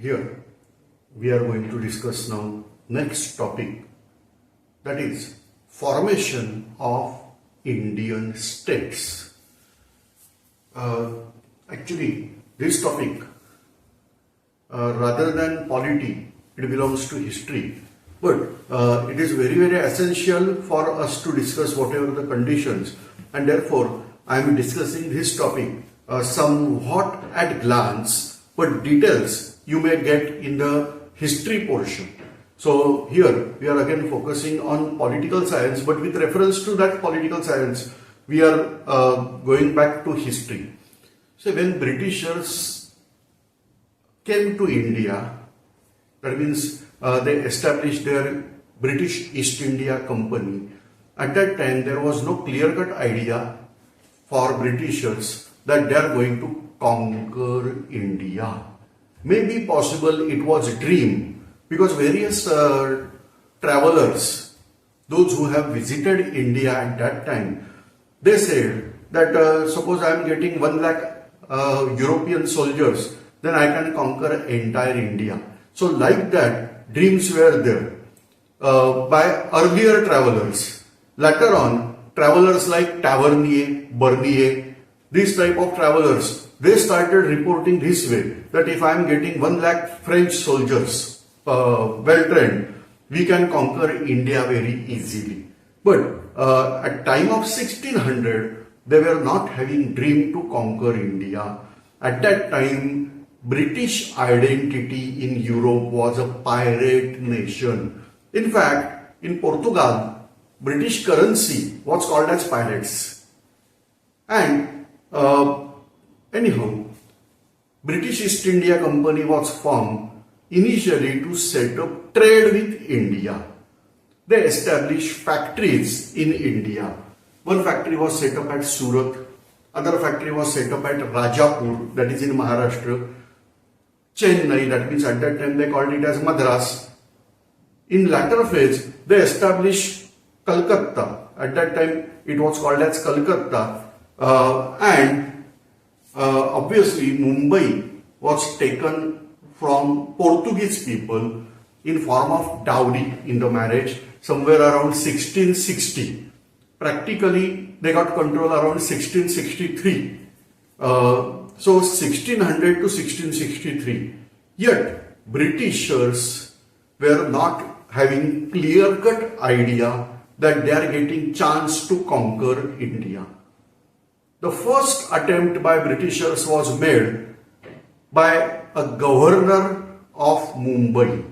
Here we are going to discuss now next topic, that is formation of Indian states. Actually this topic rather than polity, it belongs to history, but it is very essential for us to discuss whatever the conditions, and therefore I am discussing this topic somewhat at glance, but details you may get in the history portion. So here we are again focusing on political science, but with reference to that political science we are going back to history. So when Britishers came to India, that means they established their British East India Company. At that time there was no clear-cut idea for Britishers that they are going to conquer India. Maybe possible it was a dream, because various travelers, those who have visited India at that time, they said that suppose I am getting 1 lakh European soldiers, then I can conquer entire India. So like that, dreams were there by earlier travelers. Later on, travelers like Tavernier, Bernier, these type of travelers, they started reporting this way, that if I am getting 1 lakh French soldiers, well trained, we can conquer India very easily. But at time of 1600, they were not having dream to conquer India. At that time, British identity in Europe was a pirate nation. In fact, in Portugal, British currency was called as pirates. And anyhow, British East India Company was formed initially to set up trade with India. They established factories in India. One factory was set up at Surat, other factory was set up at Rajapur, that is in Maharashtra, Chennai, that means at that time they called it as Madras. In latter phase, they established Calcutta. At that time it was called as Calcutta, and obviously Mumbai was taken from Portuguese people in form of dowry in the marriage somewhere around 1660. Practically they got control around 1663. So 1600 to 1663. Yet Britishers were not having clear-cut idea that they are getting chance to conquer India. The first attempt by Britishers was made by a governor of Mumbai.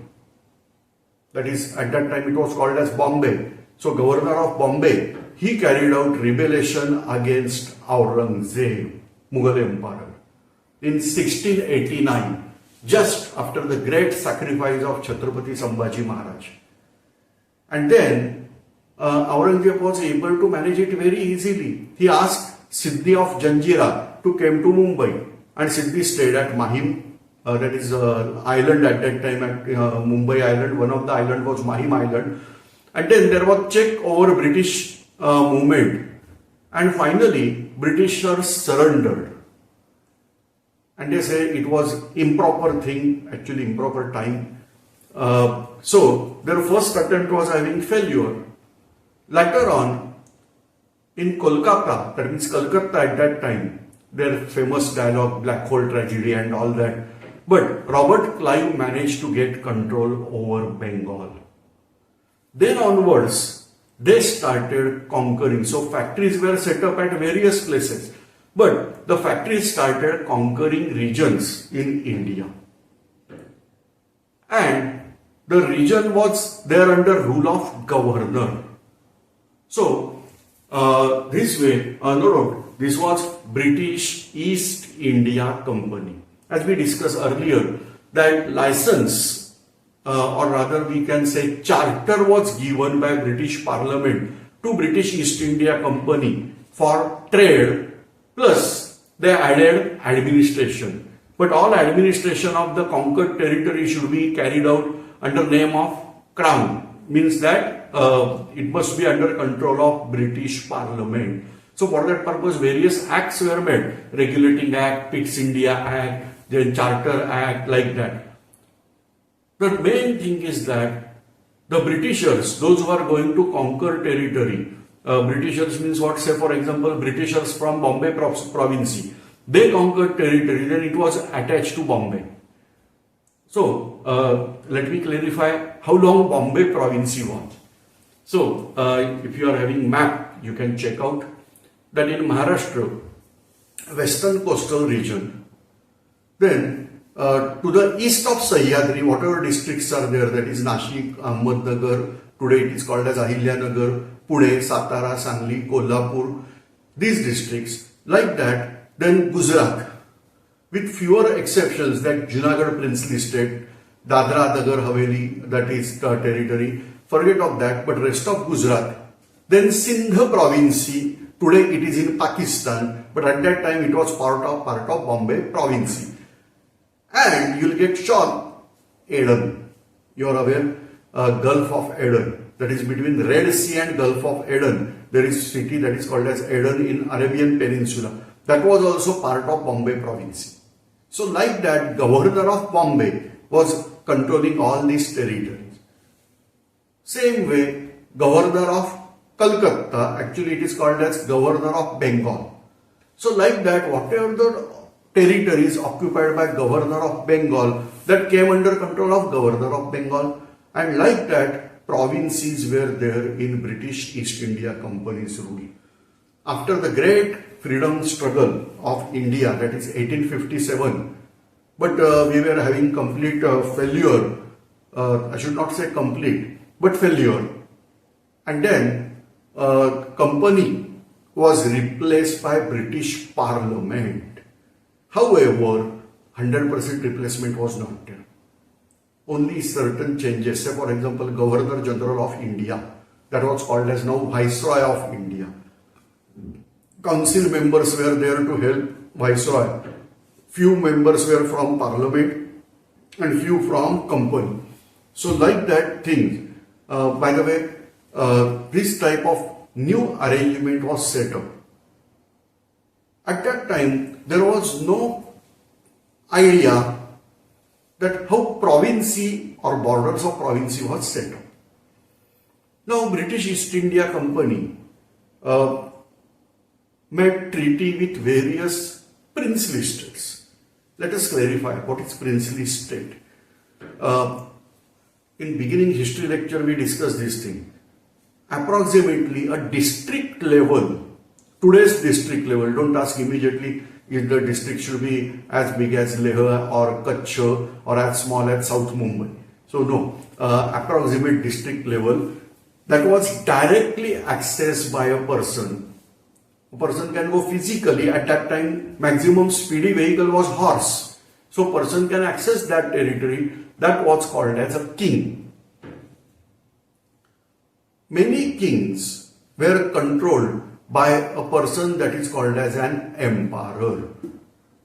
That is, at that time it was called as Bombay. So governor of Bombay, he carried out rebellion against Aurangzeb, Mughal Emperor, in 1689, just after the great sacrifice of Chhatrapati Sambhaji Maharaj. And then Aurangzeb was able to manage it very easily. He asked Siddhi of Janjira to come to Mumbai, and Siddhi stayed at Mahim, that is island at that time, at Mumbai island. One of the island was Mahim Island. And then there was check over British movement, and finally Britishers surrendered. And they say it was improper thing, actually improper time. So their first attempt was having failure. Later on, in Kolkata, that means Calcutta at that time, their famous dialogue, Black Hole Tragedy and all that. But Robert Clive managed to get control over Bengal. Then onwards, they started conquering. So factories were set up at various places. But the factories started conquering regions in India. And the region was there under rule of governor. So this way, this was British East India Company. As we discussed earlier, that license, or rather we can say charter, was given by British Parliament to British East India Company for trade, plus they added administration. But all administration of the conquered territory should be carried out under name of Crown, means that it must be under control of British Parliament. So for that purpose, various acts were made, Regulating Act, Pitt's India Act, then Charter Act, like that. The main thing is that the Britishers, those who are going to conquer territory, Britishers means what? Say for example, Britishers from Bombay province, they conquered territory, then it was attached to Bombay. So, let me clarify how long Bombay province was. So, if you are having map, you can check out that in Maharashtra, western coastal region, then to the east of Sahyadri, whatever districts are there, that is Nashik, Ahmednagar, today it is called as Ahilyanagar, Pune, Satara, Sangli, Kolhapur, these districts, like that, then Gujarat, with fewer exceptions like Junagadh Princely State, Dadra, Nagar Haveli, that is the territory, forget of that, but rest of Gujarat, then Sindh province, today it is in Pakistan, but at that time it was part of Bombay province. And you will get shocked, Aden. You are aware, Gulf of Aden, that is between Red Sea and Gulf of Aden. There is a city that is called as Aden in Arabian Peninsula. That was also part of Bombay province. So like that, Governor of Bombay was controlling all these territories. Same way, Governor of Calcutta, actually it is called as Governor of Bengal. So like that, whatever the territories occupied by Governor of Bengal, that came under control of Governor of Bengal, and like that provinces were there in British East India Company's rule. After the great freedom struggle of India, that is 1857, but we were having complete failure, I should not say complete, but failure, and then company was replaced by British Parliament. However, 100% replacement was not there. Only certain changes. Say for example, Governor General of India, that was called as now Viceroy of India. Council members were there to help Viceroy. Few members were from Parliament and few from company. So like that thing, by the way, this type of new arrangement was set up. At that time, there was no idea that how province or borders of province was set up. Now, British East India Company made treaty with various princely states. Let us clarify what is princely state. In beginning history lecture, we discussed this thing. Approximately a district level, today's district level, don't ask immediately if the district should be as big as Leh or Kutch or as small as South Mumbai. So no, approximate district level that was directly accessed by a person. A person can go physically. At that time, maximum speedy vehicle was horse. So person can access that territory. That was called as a king. Many kings were controlled by a person that is called as an emperor.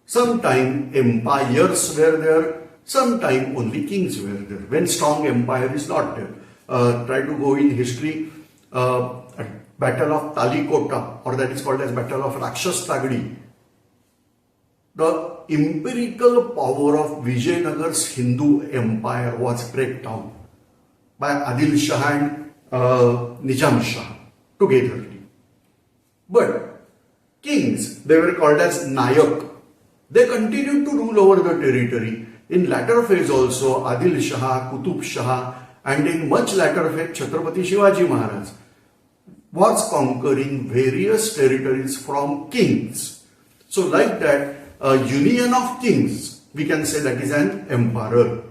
Sometime empires were there, sometime only kings were there. When strong empire is not there. Try to go in history, Battle of Talikota, or that is called as Battle of Rakshas Tagdi. The empirical power of Vijayanagar's Hindu empire was break down by Adil Shah and Nizam Shah together. But kings, they were called as Nayak. They continued to rule over the territory. In latter phase also, Adil Shah, Qutub Shah, and in much latter phase, Chhatrapati Shivaji Maharaj was conquering various territories from kings. So like that, a union of kings, we can say that is an empire.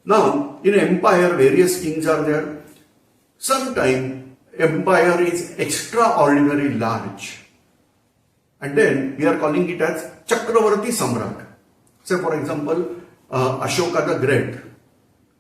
Now, in empire, various kings are there. Sometime, empire is extraordinarily large. And then, we are calling it as Chakravarti Samrat. Say for example, Ashoka the Great.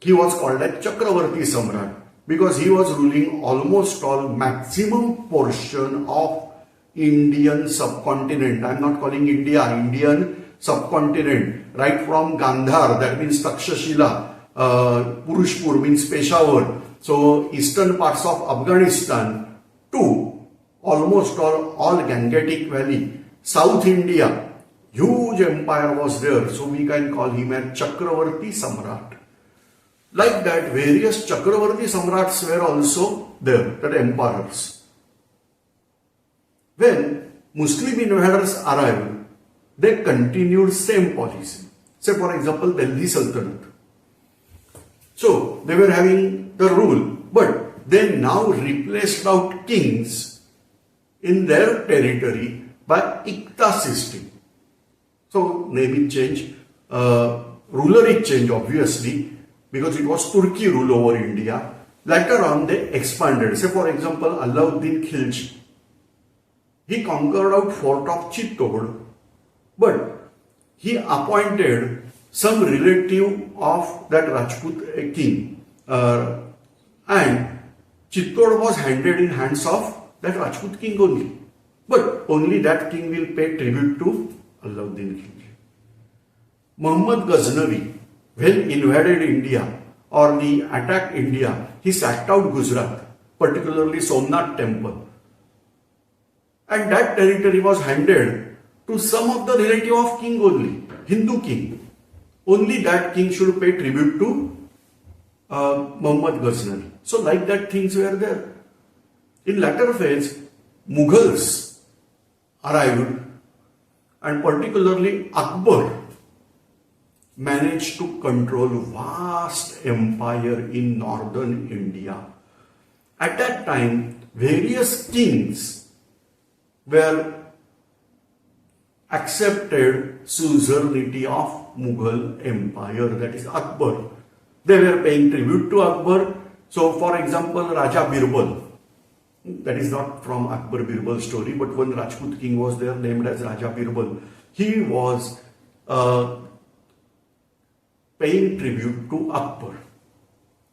He was called as Chakravarti Samrat because he was ruling almost all maximum portion of Indian subcontinent. I am not calling India, Indian subcontinent. Right from Gandhar, that means Takshashila, Purushpur means Peshawar. So eastern parts of Afghanistan to almost all Gangetic Valley, South India, huge empire was there. So we can call him a Chakravarti Samrat. Like that, various Chakravarti Samrats were also there, that emperors. When Muslim invaders arrived, they continued same policy. Say for example, Delhi Sultanate. So they were having the rule, but they now replaced out kings in their territory by Ikta system. So name is change, ruler is change obviously, because it was Turkey rule over India. Later on they expanded. Say for example, Alauddin Khilji. He conquered out fort of Chittod, but he appointed some relative of that Rajput king, and Chittod was handed in hands of that Rajput king only. But only that king will pay tribute to Alauddin Khilji. Muhammad Ghaznavi, when invaded India or he attacked India, he sacked out Gujarat, particularly Somnath temple. And that territory was handed to some of the relative of king only, Hindu king. Only that king should pay tribute to Muhammad Ghaznavi. So like that things were there. In latter phase, Mughals arrived, and particularly Akbar managed to control vast empire in northern India. At that time, various kings were accepted suzerainty of Mughal empire, that is Akbar. They were paying tribute to Akbar. So for example, Raja Birbal, that is not from Akbar Birbal story, but one Rajput king was there named as Raja Birbal. He was paying tribute to Akbar.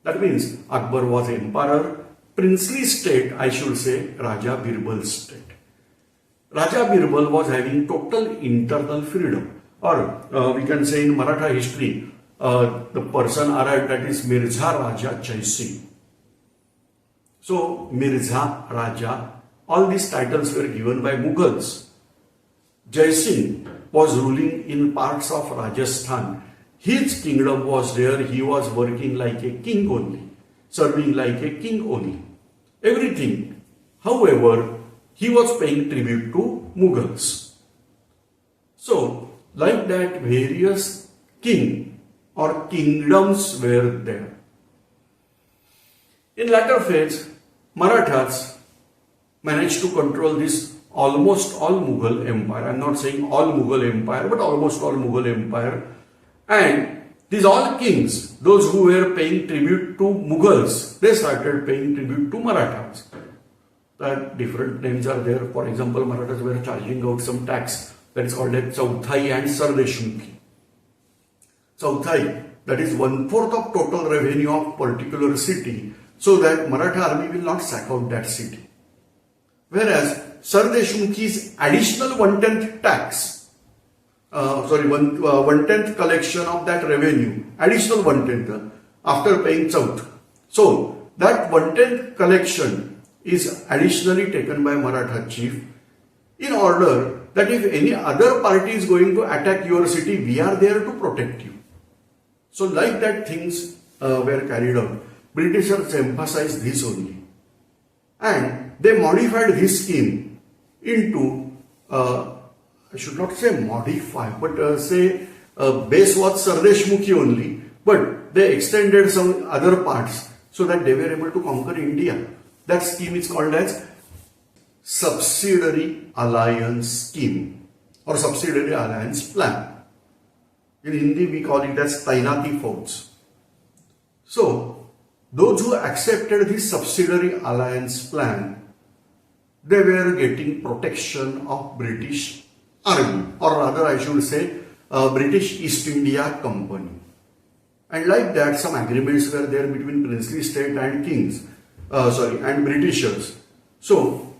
That means Akbar was emperor, princely state, I should say, Raja Birbal's state. Raja Birbal was having total internal freedom, or we can say in Maratha history, the person arrived, that is Mirza Raja Jai Singh. So Mirza, Raja, all these titles were given by Mughals. Jai Singh was ruling in parts of Rajasthan. His kingdom was there. He was working like a king only, serving like a king only. Everything. However, he was paying tribute to Mughals. So, like that, various king or kingdoms were there. In latter phase, Marathas managed to control this almost all Mughal empire. I am not saying all Mughal empire, but almost all Mughal empire. And these all kings, those who were paying tribute to Mughals, they started paying tribute to Marathas. Different names are there. For example, Marathas were charging out some tax that is called as Chauthai and Sardeshmukhi. Chauthai, that is 1/4 of total revenue of particular city, so that Maratha army will not sack out that city. Whereas Sardeshmukhi's additional 1/10 tax, 1/10 collection of that revenue, additional 1/10 after paying Chauth. So that 1/10 collection is additionally taken by Maratha chief in order that if any other party is going to attack your city, we are there to protect you. So like that things were carried out. Britishers emphasized this only. And they modified this scheme into, I should not say modify, but say base was Sardeshmukhi only, but they extended some other parts so that they were able to conquer India. That scheme is called as Subsidiary Alliance Scheme or Subsidiary Alliance Plan. In Hindi we call it as Tainati Fauj. So those who accepted this Subsidiary Alliance Plan, they were getting protection of British Army, or rather I should say British East India Company. And like that some agreements were there between princely state and kings. And Britishers. So,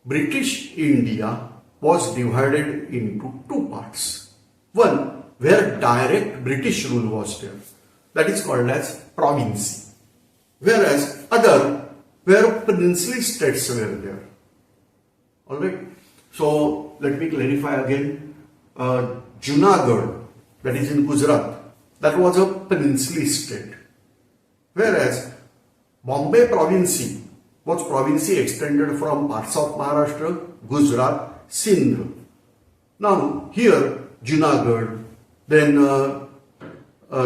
British India was divided into two parts. One, where direct British rule was there. That is called as province. Whereas other, where princely states were there. Alright. So, let me clarify again. Junagadh, that is in Gujarat, that was a princely state. Whereas Bombay province was province extended from parts of Maharashtra, Gujarat, Sindh. Now here Junagadh, then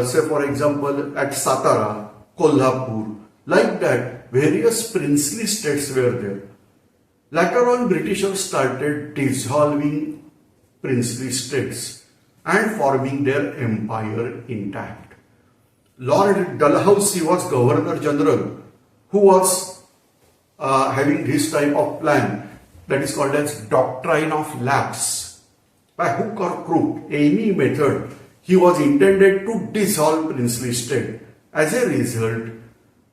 say for example at Satara, Kolhapur, like that various princely states were there. Later on Britishers started dissolving princely states and forming their empire intact. Lord Dalhousie was Governor General who was having this type of plan that is called as doctrine of lapse. By hook or crook, any method, he was intended to dissolve princely state. As a result,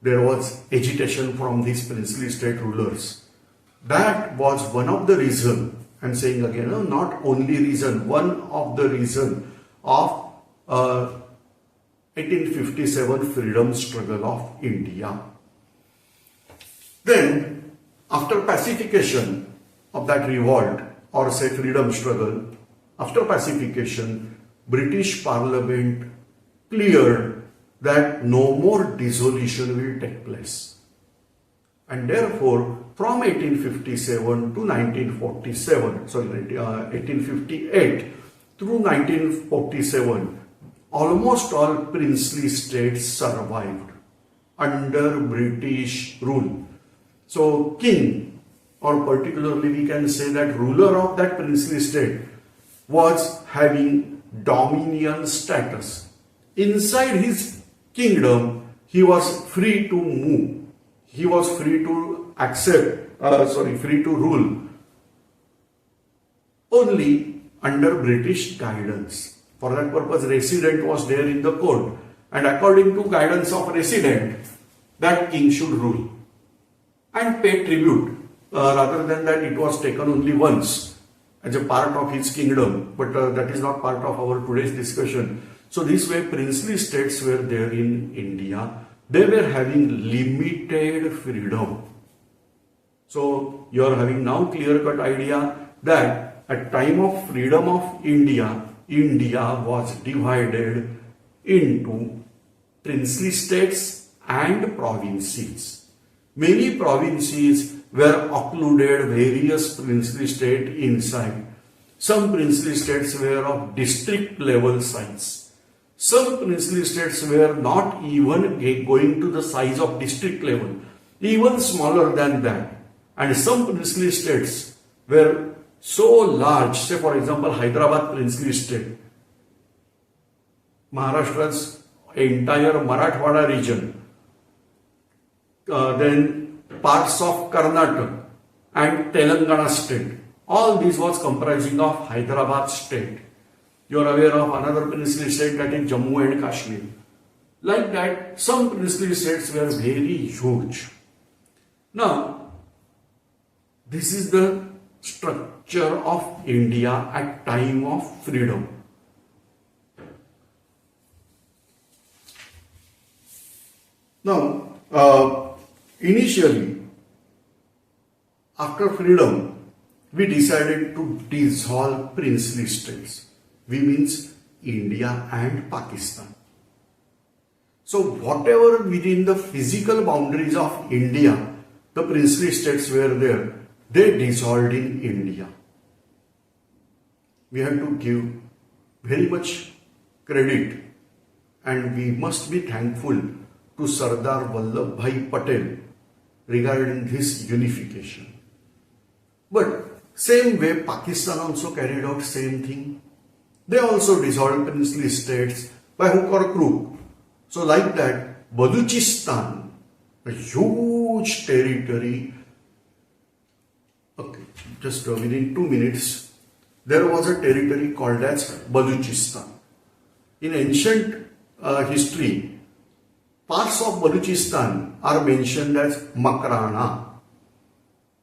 there was agitation from these princely state rulers. That was one of the reasons, I'm saying again, not only reason, one of the reason of 1857 freedom struggle of India. Then, after pacification of that revolt or say freedom struggle, after pacification, British Parliament cleared that no more dissolution will take place. And therefore, from 1857 to 1858 through 1947, almost all princely states survived under British rule. So, king, or particularly we can say that ruler of that princely state, was having dominion status. Inside his kingdom, he was free to move. He was free to free to rule only under British guidance. For that purpose, resident was there in the court, and according to guidance of resident, that king should rule and pay tribute. Rather than that, it was taken only once as a part of his kingdom, but that is not part of our today's discussion. So this way, princely states were there in India. They were having limited freedom. So you are having now clear-cut idea that at time of freedom of India, India was divided into princely states and provinces. Many provinces were occluded various princely states inside. Some princely states were of district level size. Some princely states were not even going to the size of district level, even smaller than that. And some princely states were so large, say for example Hyderabad princely state, Maharashtra's entire Marathwada region, then parts of Karnataka and Telangana state. All this was comprising of Hyderabad state. You are aware of another princely state, that is Jammu and Kashmir. Like that, some princely states were very huge. Now, this is the structure of India at time of freedom. Now, initially, after freedom, we decided to dissolve princely states. We means India and Pakistan. So whatever within the physical boundaries of India, the princely states were there, they dissolved in India. We have to give very much credit, and we must be thankful to Sardar Vallabhbhai Patel regarding this unification. But same way Pakistan also carried out same thing. They also dissolved princely states by hook or crook. So like that, Baluchistan, a huge territory, okay, just within 2 minutes, there was a territory called as Baluchistan. In ancient history, parts of Baluchistan are mentioned as Makrana.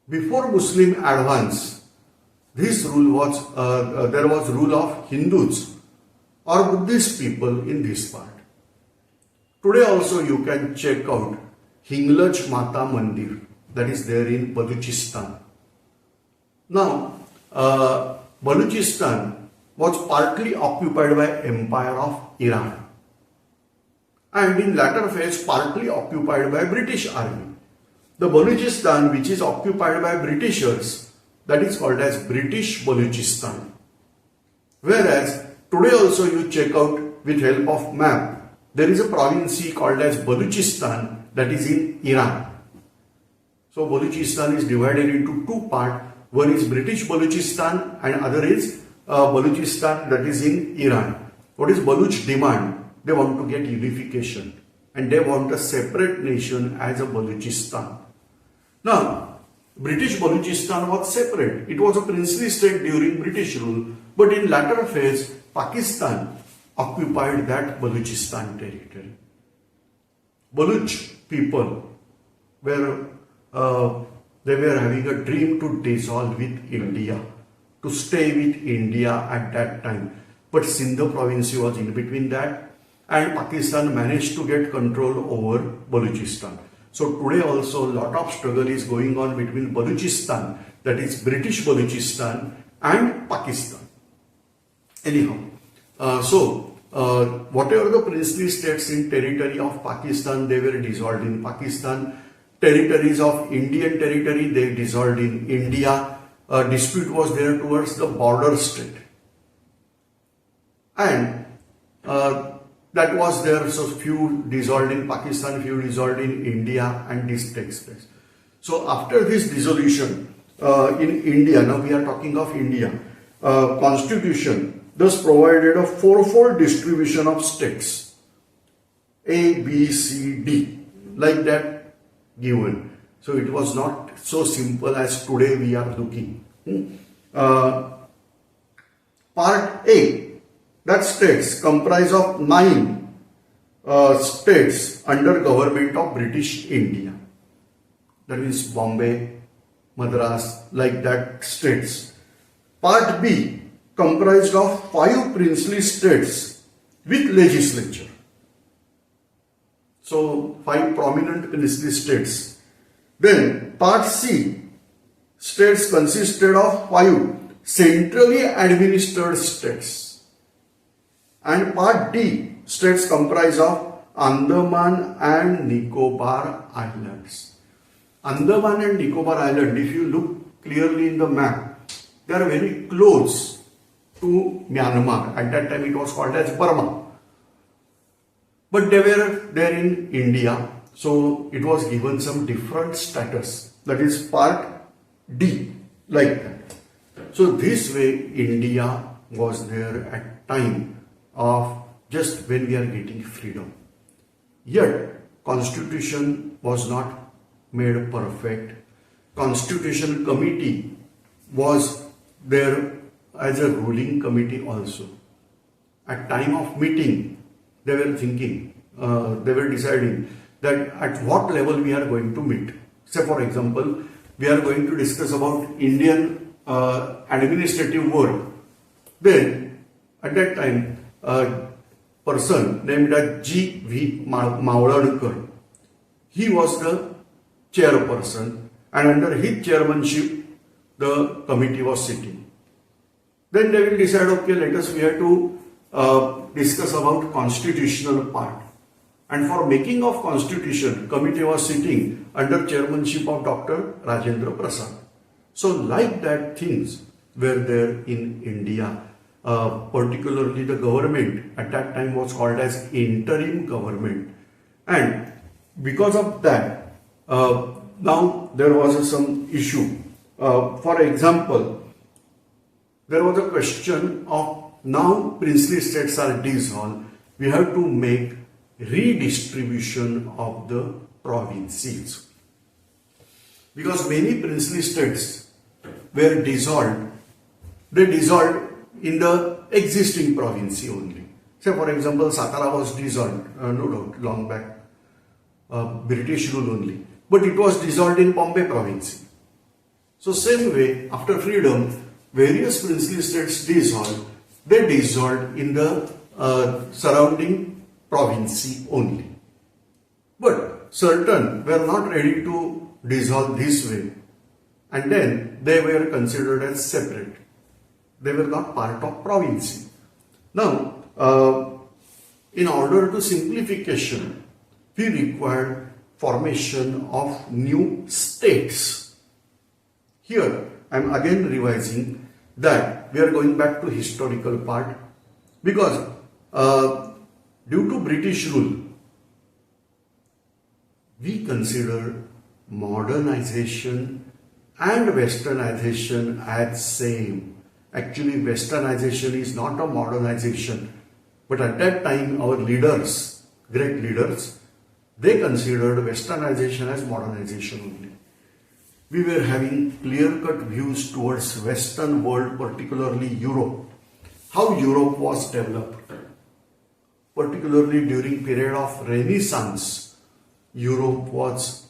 Before Muslim advance, this rule was there was rule of Hindus or Buddhist people in this part. Today also you can check out Hinglaj Mata Mandir, that is there in Baluchistan. Now, Baluchistan was partly occupied by Empire of Iran, and in latter phase partly occupied by British Army. The Balochistan, which is occupied by Britishers, that is called as British Balochistan. Whereas today also you check out with help of map, there is a province called as Balochistan that is in Iran. So Balochistan is divided into two parts. One is British Balochistan and other is Balochistan that is in Iran. What is Baloch demand? They want to get unification and they want a separate nation as a Balochistan. Now, British Balochistan was separate. It was a princely state during British rule, but in latter phase, Pakistan occupied that Balochistan territory. Baloch people were they were having a dream to dissolve with India, to stay with India at that time. But Sindh province was in between that, and Pakistan managed to get control over Balochistan. So today also a lot of struggle is going on between Balochistan, that is British Balochistan, and Pakistan. Anyhow, whatever the princely states in territory of Pakistan, they were dissolved in Pakistan. Territories of Indian territory, they dissolved in India. A dispute was there towards the border state. And that was there, so few dissolved in Pakistan, few dissolved in India, and this takes place. So after this dissolution in India, now we are talking of India, constitution thus provided a fourfold distribution of states, A, B, C, D, like that given. So it was not so simple as today we are looking. Part A, that states comprise of 9 states under government of British India. That means Bombay, Madras, like that states. Part B comprised of 5 princely states with legislature. So 5 prominent princely states. Then part C, states consisted of 5 centrally administered states. And part D, states comprise of Andaman and Nicobar Islands. Andaman and Nicobar Island, if you look clearly in the map, they are very close to Myanmar. At that time it was called as Burma. But they were there in India, so it was given some different status. That is part D, like that. So this way India was there at time of just when we are getting freedom. Yet constitution was not made perfect. Constitution committee was there as a ruling committee also. At time of meeting, they were thinking, they were deciding that at what level we are going to meet. Say for example, we are going to discuss about Indian administrative work. Then at that time, a person named as G.V. Mavladkar, he was the chairperson, and under his chairmanship, the committee was sitting. Then they will decide, okay, we have to discuss about constitutional part. And for making of constitution, committee was sitting under chairmanship of Dr. Rajendra Prasad. So like that things were there in India. Particularly the government at that time was called as interim government. And because of that, now there was some issue. For example, there was a question of now princely states are dissolved. We have to make redistribution of the provinces. Because many princely states were dissolved, they dissolved in the existing province only. Say for example, Satara was dissolved, no doubt, long back, British rule only. But it was dissolved in Bombay province. So same way, after freedom, various princely states dissolved. They dissolved in the surrounding province only. But certain were not ready to dissolve this way. And then they were considered as separate. They were not part of province. Now, in order to simplification, we required formation of new states. Here, I am again revising that we are going back to historical part because due to British rule, we consider modernization and westernization as same. Actually, westernization is not a modernization, but at that time our leaders, great leaders, they considered westernization as modernization only. We were having clear-cut views towards Western world, particularly Europe. How Europe was developed, particularly during period of Renaissance. Europe was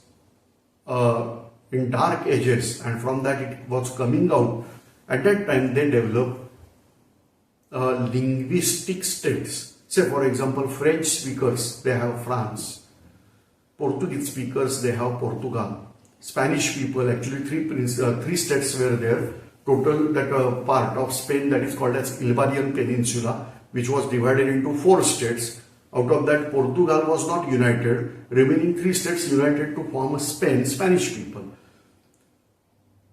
in dark ages, and from that it was coming out. At that time they developed linguistic states. Say for example, French speakers, they have France. Portuguese speakers, they have Portugal. Spanish people, actually three states were there. Total that part of Spain that is called as Iberian Peninsula, which was divided into 4 states. Out of that, Portugal was not united. Remaining 3 states united to form Spain, Spanish people.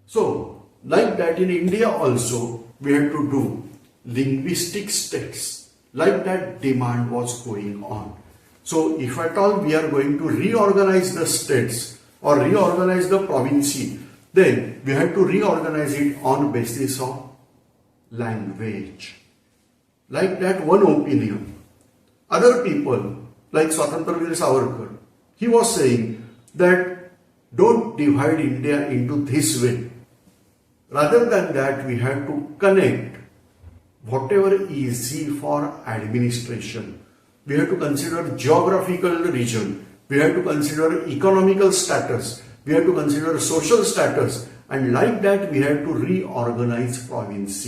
So, like that in India also, we had to do linguistic states. Like that demand was going on. So, if at all we are going to reorganize the states or reorganize the province, then we have to reorganize it on basis of language. Like that, one opinion. Other people, like Swatantraveer Savarkar, he was saying that don't divide India into this way. Rather than that, we have to connect whatever is easy for administration. We have to consider geographical region. We have to consider economical status. We have to consider social status. And like that, we have to reorganize province.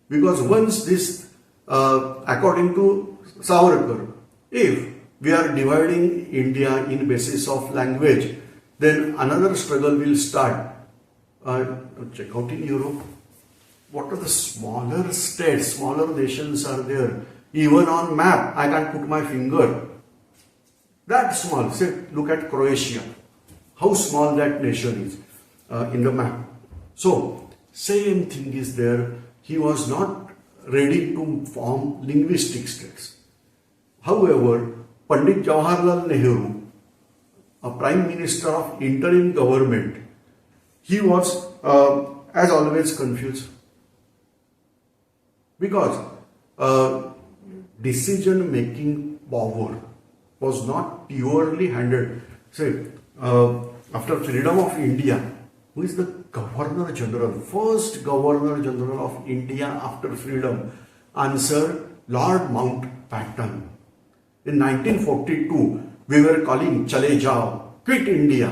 Because once this, according to Savarkar, if we are dividing India in basis of language, then another struggle will start. Check out in Europe, what are the smaller states, smaller nations are there. Even on map, I can't put my finger. That small. Say, look at Croatia. How small that nation is in the map. So, same thing is there. He was not ready to form linguistic states. However, Pandit Jawaharlal Nehru, a Prime Minister of interim government, he was, as always, confused. Because decision-making power was not purely handled. Say, after freedom of India, who is the Governor General, first Governor General of India after freedom? Answer, Lord Mountbatten. In 1942, we were calling Chale Jao, quit India.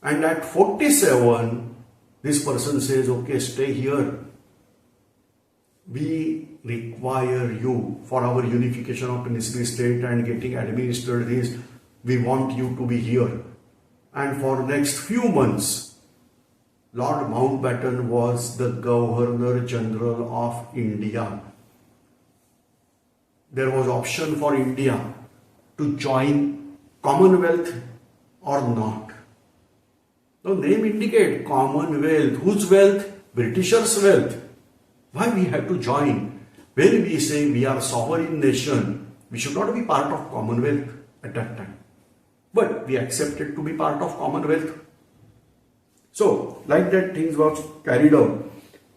And at 47, this person says, okay, stay here. We require you for our unification of Peninsular state and getting administered this. We want you to be here. And for next few months, Lord Mountbatten was the Governor General of India. There was option for India to join Commonwealth or not. The name indicate Commonwealth. Whose wealth? Britishers' wealth. Why we have to join? When we say we are sovereign nation, we should not be part of Commonwealth at that time. But we accepted to be part of Commonwealth. So, like that things was carried out.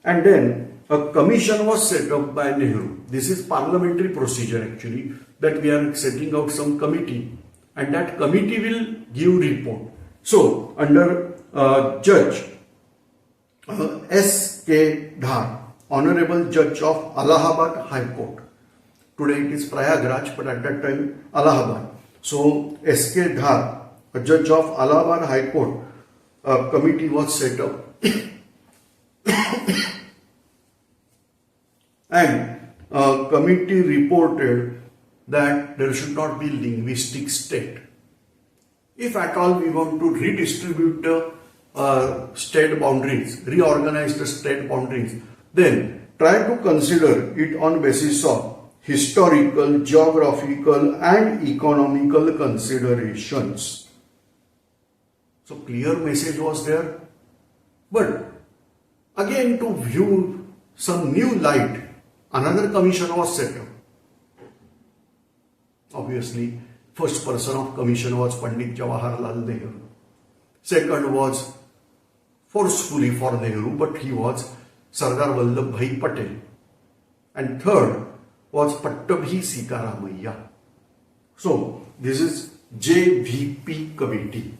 And then a commission was set up by Nehru. This is parliamentary procedure actually, that we are setting out some committee. And that committee will give report. So, under Judge S.K. Dhar, Honorable Judge of Allahabad High Court. Today it is Prayagraj, but at that time Allahabad. So S.K. Dhar, a judge of Allahabad High Court, a committee was set up and a committee reported that there should not be linguistic state. If at all we want to redistribute the state boundaries, reorganize the state boundaries, then try to consider it on basis of historical, geographical and economical considerations. So clear message was there. But again, to view some new light, another commission was set up. Obviously, first person of commission was Pandit Jawaharlal Nehru. Second was forcefully for Nehru, but he was Sardar Vallabhbhai Patel. And third was Pattabhi Sitaramayya. So, this is JVP committee.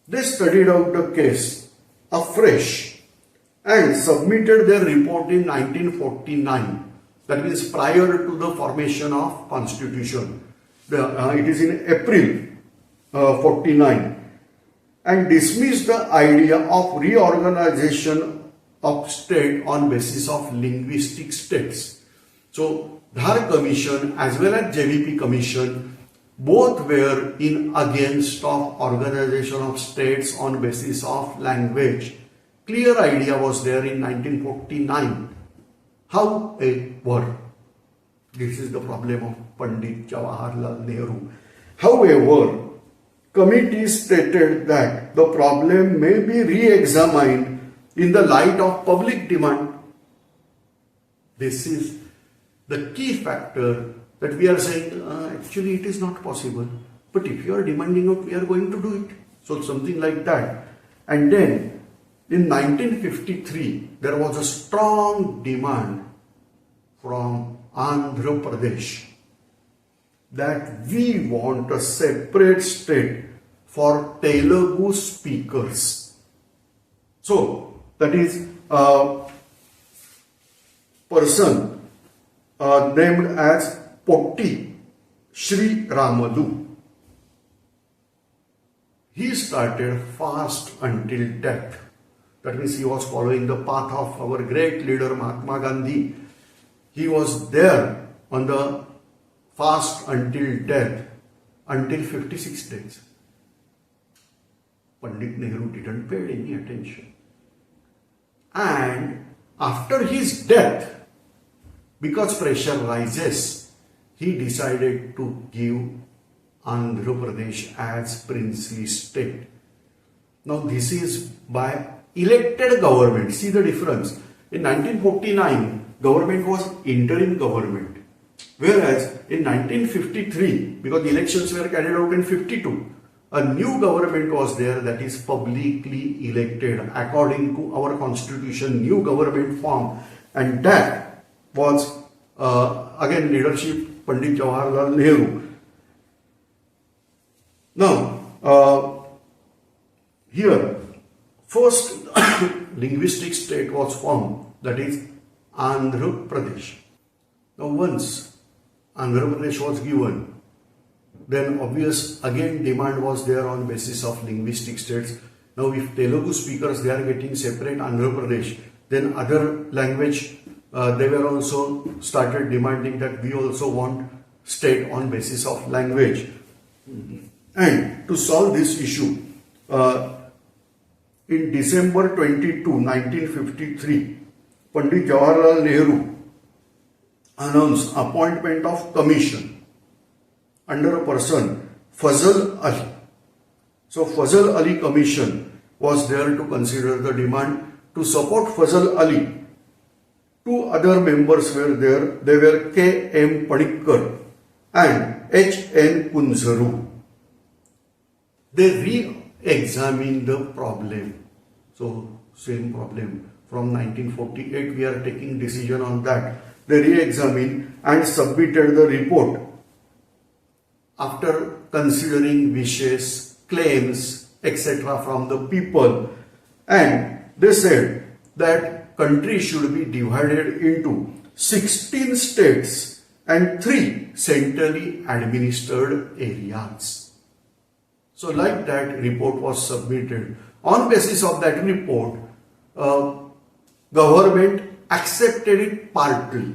They studied out the case afresh and submitted their report in 1949. That means prior to the formation of constitution. It is in April 49. And dismissed the idea of reorganization of state on basis of linguistic states. So, Dhar Commission as well as JVP Commission both were in against of organization of states on basis of language. Clear idea was there in 1949. However, this is the problem of Pandit Jawaharlal Nehru. However, committee stated that the problem may be re-examined in the light of public demand. This is the key factor that we are saying, actually it is not possible. But if you are demanding it, we are going to do it. So something like that. And then in 1953, there was a strong demand from Andhra Pradesh that we want a separate state for Telugu speakers. So that is a person named as Potti Sri Ramalu. He started fast until death. That means he was following the path of our great leader Mahatma Gandhi. He was there on the fast until death, until 56 days. Pandit Nehru didn't pay any attention. And after his death, because pressure rises, he decided to give Andhra Pradesh as princely state. Now this is by elected government. See the difference. In 1949, government was interim government. Whereas in 1953, because the elections were carried out in 52, a new government was there that is publicly elected according to our constitution, new government form, and that was again leadership Pandit Jawaharlal Nehru. Now, here first linguistic state was formed, that is Andhra Pradesh. Now once Andhra Pradesh was given, then obvious again demand was there on basis of linguistic states. Now if Telugu speakers they are getting separate Andhra Pradesh, then other language they were also started demanding that we also want state on basis of language. And to solve this issue, in December 22, 1953, Pandit Jawaharlal Nehru announced appointment of commission under a person, Fazal Ali. So Fazal Ali Commission was there to consider the demand. To support Fazal Ali, two other members were there. They were K.M. Panikkar and H.N. Kunzaru. They re-examined the problem. So same problem. From 1948 we are taking decision on that. They re-examined and submitted the report after considering wishes, claims, etc. from the people, and they said that country should be divided into 16 states and 3 centrally administered areas. So like that report was submitted. On basis of that report, government accepted it partly.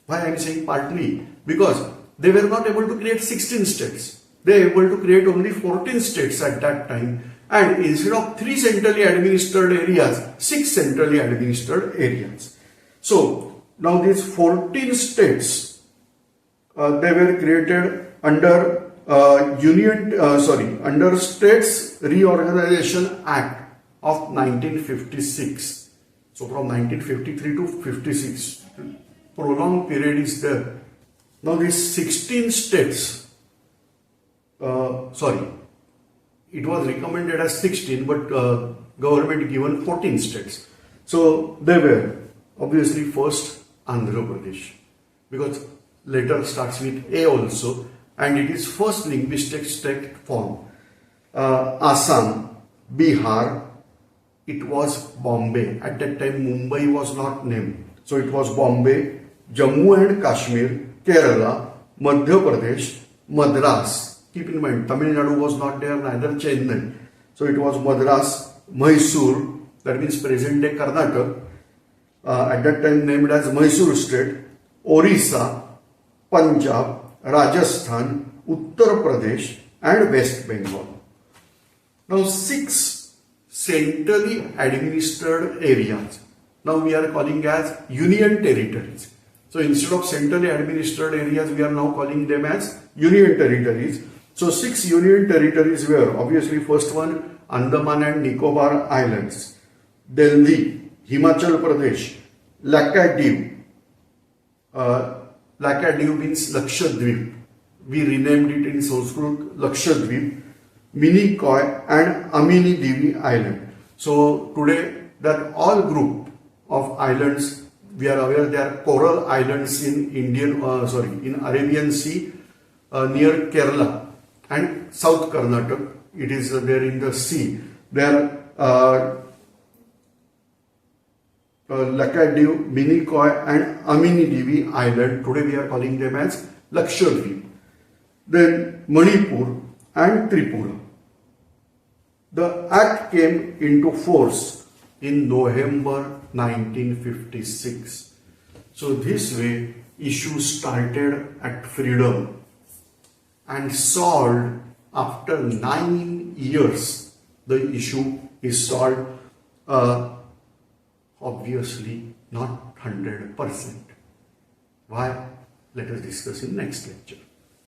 Why I am saying partly? Because they were not able to create 16 states. They were able to create only 14 states at that time. And instead of 3 centrally administered areas, 6 centrally administered areas. So now these 14 states, they were created under under States Reorganization Act of 1956. So from 1953 to 56, prolonged period is there. Now these 16 states, it was recommended as 16, but government given 14 states. So they were obviously first Andhra Pradesh, because later starts with A also, and it is first linguistic state form. Assam, Bihar, it was Bombay. At that time Mumbai was not named. So it was Bombay, Jammu and Kashmir, Kerala, Madhya Pradesh, Madras. Keep in mind, Tamil Nadu was not there, neither Chennai. So it was Madras, Mysore, that means present day Karnataka, at that time named as Mysore state, Orissa, Punjab, Rajasthan, Uttar Pradesh and West Bengal. Now 6 centrally administered areas. Now we are calling as union territories. So instead of centrally administered areas, we are now calling them as union territories. So 6 union territories were obviously first one Andaman and Nicobar Islands, Delhi, Himachal Pradesh, Lakshadweep. Lakshadweep means Lakshadweep. We renamed it in Sanskrit Lakshadweep, Minicoy and Amini Devi Island. So today that all group of islands, we are aware they are coral islands in in Arabian Sea near Kerala and South Karnataka. It is there in the sea. There Lakshadweep, Minicoy and Amini Devi Island. Today we are calling them as Lakshadweep. Then Manipur and Tripura. The act came into force in November 1956. So this way issue started at freedom and solved after 9 years. The issue is solved. Obviously not 100%. Why? Let us discuss in next lecture.